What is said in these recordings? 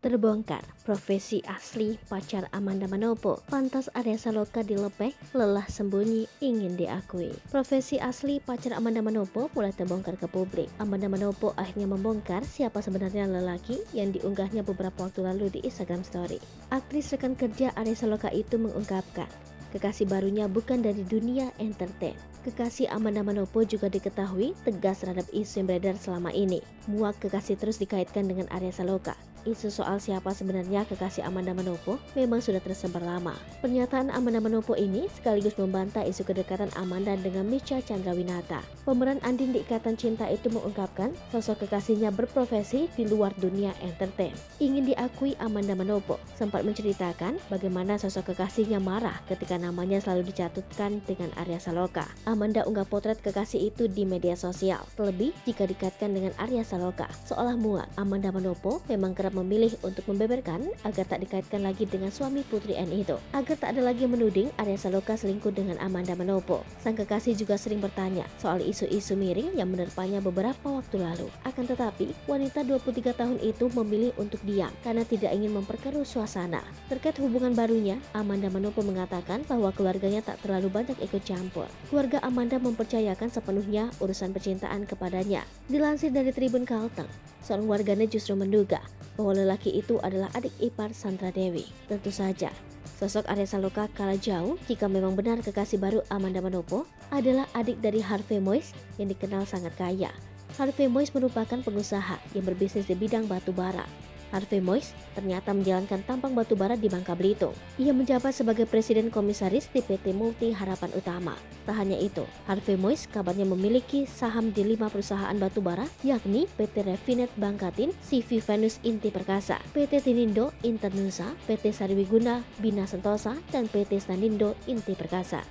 Terbongkar, profesi asli pacar Amanda Manopo. Pantas Arya Saloka dilepeh, lelah sembunyi ingin diakui. Profesi asli pacar Amanda Manopo mulai terbongkar ke publik. Amanda Manopo akhirnya membongkar siapa sebenarnya lelaki yang diunggahnya beberapa waktu lalu di Instagram Story. Aktris rekan kerja Arya Saloka itu mengungkapkan, kekasih barunya bukan dari dunia entertain. Kekasih Amanda Manopo juga diketahui tegas terhadap isu yang beredar selama ini. Muak kekasih terus dikaitkan dengan Arya Saloka. Isu soal siapa sebenarnya kekasih Amanda Manopo memang sudah tersebar lama. Pernyataan Amanda Manopo ini sekaligus membantah isu kedekatan Amanda dengan Mischa Chandrawinata. Pemeran Andin di Ikatan Cinta itu mengungkapkan sosok kekasihnya berprofesi di luar dunia entertain. Ingin diakui, Amanda Manopo sempat menceritakan bagaimana sosok kekasihnya marah ketika namanya selalu dicatutkan dengan Arya Saloka. Amanda unggah potret kekasih itu di media sosial, terlebih jika dikaitkan dengan Arya Saloka. Seolah muak, Amanda Manopo memang kerap memilih untuk membeberkan agar tak dikaitkan lagi dengan suami Putri N itu, agar tak ada lagi menuding Arya Saloka selingkuh dengan Amanda Manopo. Sang kekasih juga sering bertanya soal isu-isu miring yang menerpanya beberapa waktu lalu. Akan tetapi, wanita 23 tahun itu memilih untuk diam karena tidak ingin memperkeruh suasana. Terkait hubungan barunya, Amanda Manopo mengatakan bahwa keluarganya tak terlalu banyak ikut campur. Keluarga Amanda mempercayakan sepenuhnya urusan percintaan kepadanya. Dilansir dari Tribun Kalteng, seorang warganet justru menduga bahwa lelaki itu adalah adik ipar Sandra Dewi. Tentu saja, sosok Arya Saloka kalah jauh jika memang benar kekasih baru Amanda Manopo adalah adik dari Harvey Moise yang dikenal sangat kaya. Harvey Moise merupakan pengusaha yang berbisnis di bidang batu bara. Harvey Moise ternyata menjalankan tambang batu bara di Bangka Belitung. Ia menjabat sebagai Presiden Komisaris di PT Multi Harapan Utama. Tak hanya itu, Harvey Moise kabarnya memiliki saham di 5 perusahaan batu bara, yakni PT Refinet Bangkatin, CV Venus Inti Perkasa, PT Tinindo Internusa, PT Sariwiguna Bina Sentosa, dan PT Stanindo Inti Perkasa.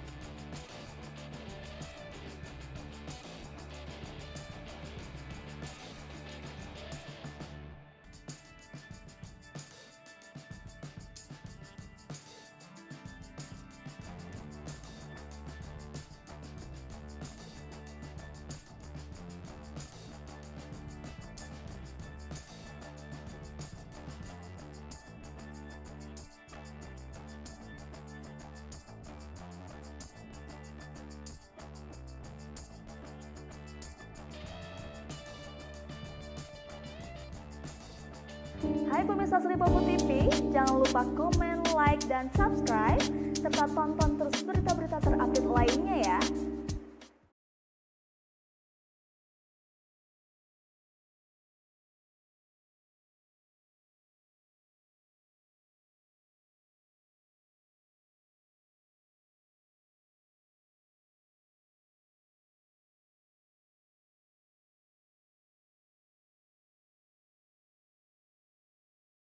Hai pemirsa Sri Popo TV, jangan lupa komen, like, dan subscribe, serta tonton terus berita-berita terupdate lainnya ya.